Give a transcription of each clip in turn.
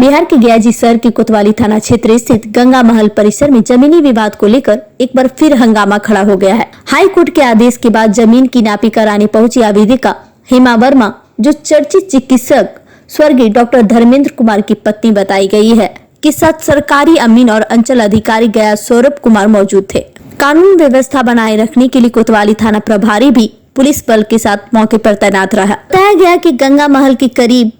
बिहार के गयाजी शहर के कोतवाली थाना क्षेत्र स्थित गंगा महल परिसर में जमीनी विवाद को लेकर एक बार फिर हंगामा खड़ा हो गया है। हाई कोर्ट के आदेश के बाद जमीन की नापी कराने पहुंची आवेदिका हेमा वर्मा, जो चर्चित चिकित्सक स्वर्गीय डॉक्टर धर्मेंद्र कुमार की पत्नी बताई गई है, के साथ सरकारी अमीन और अंचल अधिकारी गया सौरभ कुमार मौजूद थे। कानून व्यवस्था बनाए रखने के लिए कोतवाली थाना प्रभारी भी पुलिस बल के साथ मौके पर तैनात रहा। बताया गया कि गंगा महल के करीब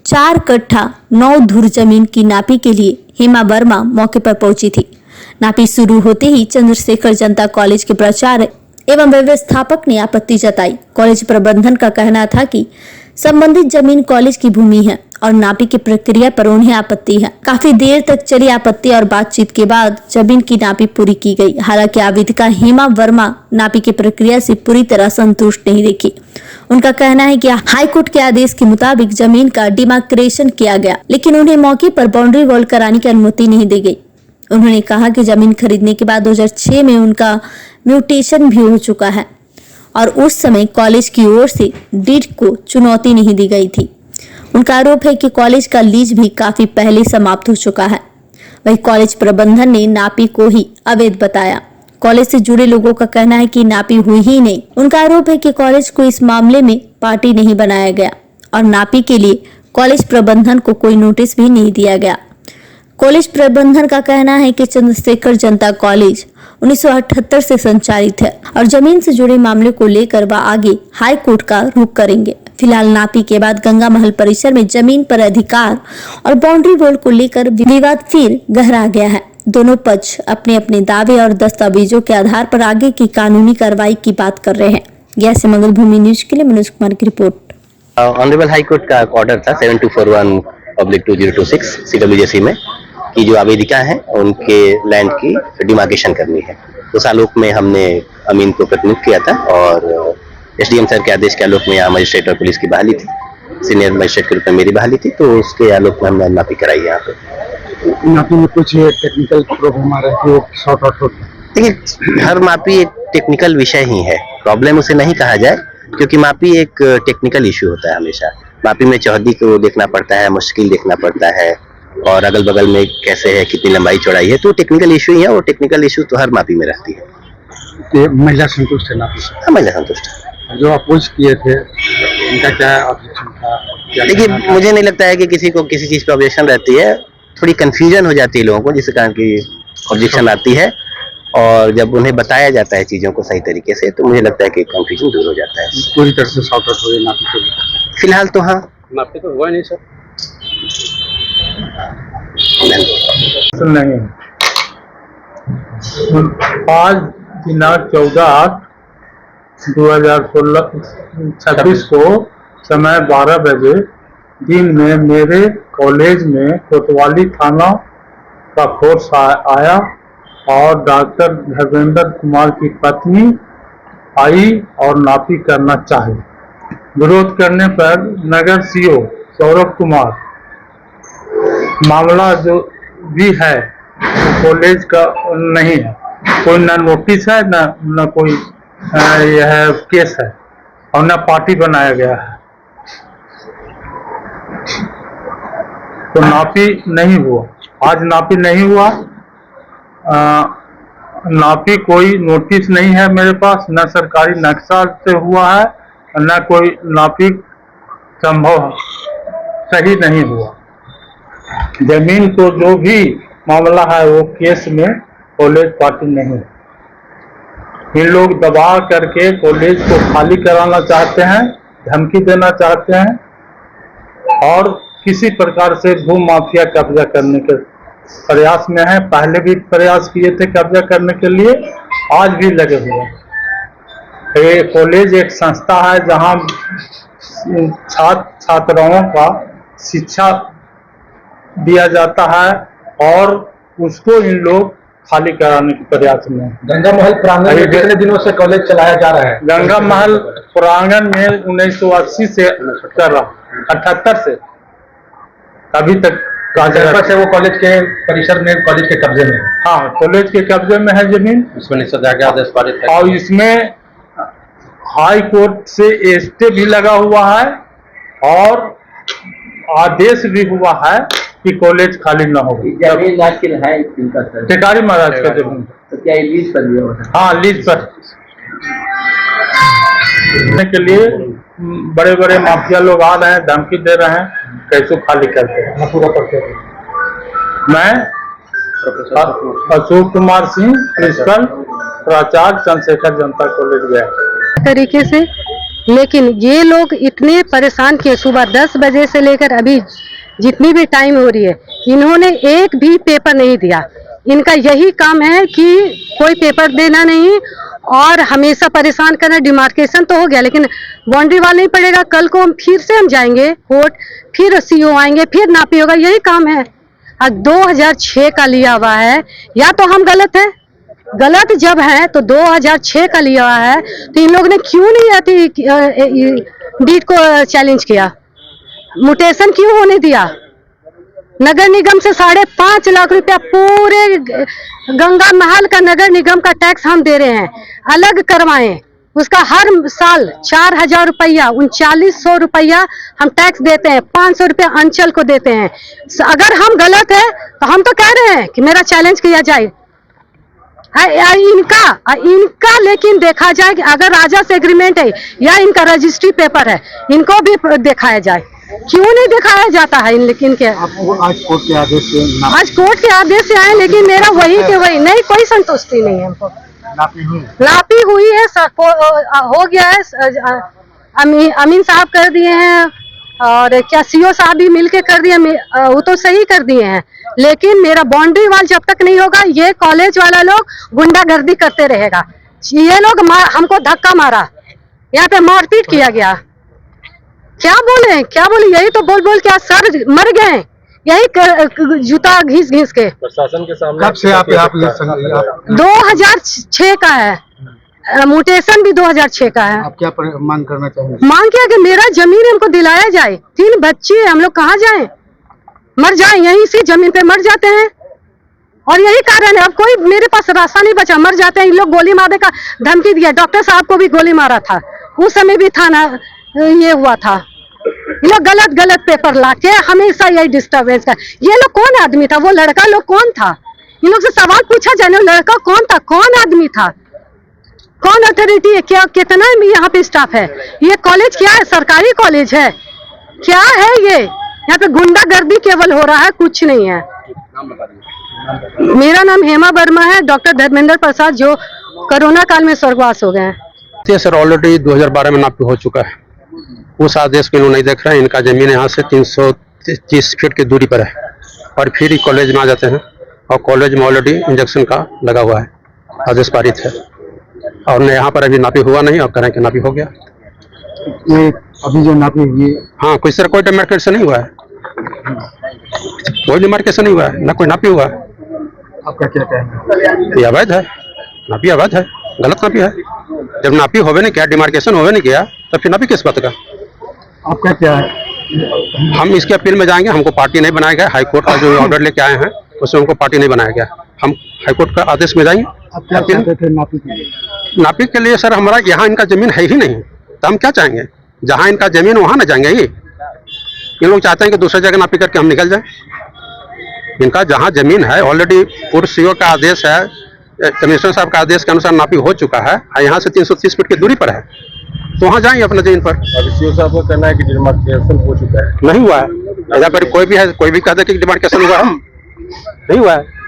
4 कट्ठा 9 धुर जमीन की नापी के लिए हेमा वर्मा मौके पर पहुंची थी। नापी शुरू होते ही चंद्रशेखर जनता कॉलेज के प्राचार्य एवं व्यवस्थापक ने आपत्ति जताई। कॉलेज प्रबंधन का कहना था कि संबंधित जमीन कॉलेज की भूमि है और नापी की प्रक्रिया पर उन्हें आपत्ति है। काफी देर तक चली आपत्ति और बातचीत के बाद जमीन की नापी पूरी की गई। हालांकि आवेदिका हेमा वर्मा नापी की प्रक्रिया से पूरी तरह संतुष्ट नहीं दिखी। उनका कहना है कि हाईकोर्ट के आदेश के मुताबिक जमीन का डिमार्केशन किया गया, लेकिन उन्हें मौके पर बाउंड्री वॉल कराने की अनुमति नहीं दी गई। उन्होंने कहा कि जमीन खरीदने के बाद 2006 में उनका म्यूटेशन भी हो चुका है और उस समय कॉलेज की ओर से डीड को चुनौती नहीं दी गई थी। उनका आरोप है कि कॉलेज का लीज भी काफी पहले समाप्त हो चुका है। वही कॉलेज प्रबंधन ने नापी को ही अवैध बताया। कॉलेज से जुड़े लोगों का कहना है कि नापी हुई ही नहीं। उनका आरोप है कि कॉलेज को इस मामले में पार्टी नहीं बनाया गया और नापी के लिए कॉलेज प्रबंधन को कोई नोटिस भी नहीं दिया गया। कॉलेज प्रबंधन का कहना है कि चंद्रशेखर जनता कॉलेज 1978 से संचालित है और जमीन से जुड़े मामले को लेकर वह आगे हाई कोर्ट का रुख करेंगे। फिलहाल नापी के बाद गंगा महल परिसर में जमीन पर अधिकार और बाउंड्री वॉल को लेकर विवाद फिर गहरा गया है। दोनों पक्ष अपने अपने दावे और दस्तावेजों के आधार पर आगे की कानूनी कार्रवाई की बात कर रहे हैं। गया से मंगल भूमि न्यूज के लिए मनोज कुमार की रिपोर्ट। ऑनरेबल हाई कोर्ट का ऑर्डर था 7241/2026 CWJC में कि जो आवेदिका है उनके लैंड की डिमार्केशन करनी है। उस आलोक में हमने अमीन को प्रतिनिधित्व किया था और SDM सर के आदेश के आलोक में यहाँ मजिस्ट्रेट और पुलिस की बहाली थी। सीनियर मजिस्ट्रेट के रूप में मेरी बहाली थी, तो उसके आलोक में हमने नापी कराई यहाँ पे। नापी में कुछ टेक्निकल प्रॉब्लम आ रहा है, शॉर्ट आउट होता है। देखिए, हर मापी एक टेक्निकल विषय ही है, प्रॉब्लम उसे नहीं कहा जाए, क्योंकि मापी एक टेक्निकल इश्यू होता है। हमेशा मापी में चौहदी को देखना पड़ता है, मुश्किल देखना पड़ता है और अगल बगल में कैसे है, कितनी लंबाई चौड़ाई है, तो टेक्निकल इशू ही है और टेक्निकल इशू तो हर मापी में रहती है। महिला संतुष्ट है नापी से? हाँ, महिला संतुष्ट है। जो अपोज किए थे उनका क्या ऑब्जेक्शन था? देखिए, मुझे नहीं लगता है कि किसी को किसी चीज पे ऑब्जेक्शन रहती है। थोड़ी कंफ्यूजन हो जाती है लोगों को, जिसके कारण की ऑब्जेक्शन आती है, और जब उन्हें बताया जाता है चीजों को सही तरीके से, तो मुझे लगता है कि कंफ्यूजन दूर हो जाता है। पूरी तरह से सॉर्ट आउट हो गई नापी के? फिलहाल तो हाँ। नापी तो हुआ नहीं सर? नहीं। आज दिनांक 14/8/2026 को समय 12 बजे दिन में मेरे कॉलेज में कोतवाली थाना का फोर्स आया और डॉक्टर धर्मेंद्र कुमार की पत्नी आई और नापी करना चाहे। विरोध करने पर नगर CO सौरभ कुमार, मामला जो भी है वो कॉलेज का नहीं है, कोई ना नोटिस है ना कोई यह केस है और ना पार्टी बनाया गया है, तो नापी नहीं हुआ। आज नापी नहीं हुआ। नापी कोई नोटिस नहीं है मेरे पास, न सरकारी नक्शा से हुआ है, न कोई नापी संभव सही नहीं हुआ। जमीन को जो भी मामला है वो केस में कॉलेज पार्टी नहीं है। इन लोग दबा करके कॉलेज को खाली कराना चाहते हैं, धमकी देना चाहते हैं और किसी प्रकार से भू माफिया कब्जा करने के प्रयास में है। पहले भी प्रयास किए थे कब्जा करने के लिए, आज भी लगे हुए हैं। ये कॉलेज एक संस्था है जहां छात्र छात्राओं का शिक्षा दिया जाता है और उसको इन लोग खाली कराने के प्रयास में। गंगा महल प्रांगण में कितने दिनों से कॉलेज चलाया जा रहा है? गंगा महल प्रांगण में 1980 से कर रहा, 78 से अभी तक से वो कॉलेज के परिसर में, कॉलेज के कब्जे में। हाँ, कॉलेज के कब्जे में है जमीन। इसमें निषेधाज्ञा आदेश पारित है और इसमें हाई कोर्ट से स्टे भी लगा हुआ है और आदेश भी हुआ है कि कॉलेज खाली न हो। जमीन आजकल है इनका सर, टिकारी महाराज का जमीन, तो क्या ये लीज पर लिया होता है? हाँ लीज पर के लिए बड़े बड़े माफिया लोग आ रहे हैं, धमकी दे रहे हैं, कैसे खाली करते हैं। मैं अशोक कुमार सिंह, प्रिंसिपल प्राचार्य चंद्रशेखर जनता कॉलेज गया तरीके से। लेकिन ये लोग इतने परेशान किए, सुबह 10 बजे से लेकर अभी जितनी भी टाइम हो रही है, इन्होंने एक भी पेपर नहीं दिया। इनका यही काम है कि कोई पेपर देना नहीं और हमेशा परेशान करना। डिमार्केशन तो हो गया, लेकिन बाउंड्री वाल नहीं पड़ेगा। कल को फिर से हम जाएंगे कोर्ट, फिर सीओ आएंगे, फिर नापी होगा, यही काम है। 2006 का लिया हुआ है, या तो हम गलत है, गलत जब है तो 2006 का लिया हुआ है, तो इन लोग ने क्यों नहीं आती डीड को चैलेंज किया? म्यूटेशन क्यों होने दिया? नगर निगम से 5.5 लाख रुपया पूरे गंगा महल का नगर निगम का टैक्स हम दे रहे हैं, अलग करवाएं। उसका हर साल 4,000 रुपया, 3900 रुपया हम टैक्स देते हैं, 500 रुपया अंचल को देते हैं। अगर हम गलत है तो हम तो कह रहे हैं कि मेरा चैलेंज किया जाए। इनका लेकिन देखा जाए कि अगर राजा से एग्रीमेंट है या इनका रजिस्ट्री पेपर है, इनको भी दिखाया जाए। क्यों नहीं दिखाया जाता है लेकिन के? आज कोर्ट के आदेश से आज कोर्ट के आदेश से आए, लेकिन मेरा वही के वही नहीं, कोई संतुष्टि नहीं है हमको। नापी हुई है, हो गया है, अमीन साहब कर दिए हैं और क्या सीओ साहब भी मिलके कर दिए, वो तो सही कर दिए हैं। लेकिन मेरा बाउंड्री वाल जब तक नहीं होगा, ये कॉलेज वाला लोग गुंडागर्दी करते रहेगा। ये लोग हमको धक्का मारा, यहाँ पे मारपीट किया गया। क्या बोले यही तो बोल बोल के सर मर गए, यही जूता घिस के। प्रशासन के सामने कब से आप 2006 का है, म्यूटेशन भी 2006 का है। आप क्या मांग करना चाहेंगे? मांग किया कि मेरा जमीन हमको दिलाया जाए। 3 बच्चे हैं, हम लोग कहाँ जाएं? मर जाएं, यहीं से जमीन पे मर जाते हैं। और यही कारण है, अब कोई मेरे पास रास्ता नहीं बचा, मर जाते हैं। इन लोग गोली मारने का धमकी दिया, डॉक्टर साहब को भी गोली मारा था, उस समय भी थाना ये हुआ था। ये लोग गलत पेपर लाके हमेशा यही डिस्टर्बेंस का। ये लोग कौन आदमी था? वो लड़का लोग कौन था? इन लोग से सवाल पूछा जाए, लड़का कौन था, कौन आदमी था, कौन अथॉरिटी है, क्या कितना यहाँ पे स्टाफ है? ये कॉलेज क्या है? सरकारी कॉलेज है क्या है ये? यहाँ पे गुंडागर्दी केवल हो रहा है, कुछ नहीं है। मेरा नाम हेमा वर्मा है, डॉक्टर धर्मेंद्र प्रसाद, जो कोरोना काल में स्वर्गवास हो गए हैं। सर ऑलरेडी 2012 में नापी हो चुका है, उस आदेश को इन्होंने नहीं देख रहे हैं। इनका जमीन यहाँ से 330 फीट की दूरी पर है और फिर ही कॉलेज में आ जाते हैं, और कॉलेज में ऑलरेडी इंजेक्शन का लगा हुआ है, आदेश पारित है, और यहाँ पर अभी नापी हुआ नहीं और करें कि नापी हो गया। ये अभी जो नापी हुई, हाँ, कोई सर कोई डिमार्केशन नहीं हुआ है, कोई डिमार्केशन नहीं हुआ है, ना कोई नापी हुआ है। आपका क्या कहना है? ये अवैध है, नापी अवैध है, गलत नापी है। जब नापी होवे नहीं किया, डिमार्केशन होवे नहीं किया, तो फिर नापी किस बात का? आपका क्या है? हम इसके अपील में जाएंगे। हमको पार्टी नहीं बनाया गया, हाईकोर्ट का जो ऑर्डर लेके आए हैं उसमें हमको पार्टी नहीं बनाया गया। हम हाईकोर्ट का आदेश में जाएंगे। आप क्या चाहते थे नापी के लिए? नापी के लिए सर हमारा यहाँ इनका जमीन है ही नहीं, तो हम क्या चाहेंगे? जहाँ इनका जमीन वहाँ ना जाएंगे। ये लोग चाहते हैं कि दूसरी जगह नापी करके हम निकल जाए। इनका जहाँ जमीन है ऑलरेडी पूर्व सीओ का आदेश है, कमिश्नर साहब का आदेश के अनुसार नापी हो चुका है, यहाँ से 330 फीट की दूरी पर है, तो वहाँ जाएंगे अपना जमीन पर। सीओ साहब का कहना है कि डिमार्केशन हो चुका है, नहीं हुआ है। अगर कोई भी है, कोई भी कहता है कि डिमार्केशन हुआ है, नहीं हुआ है।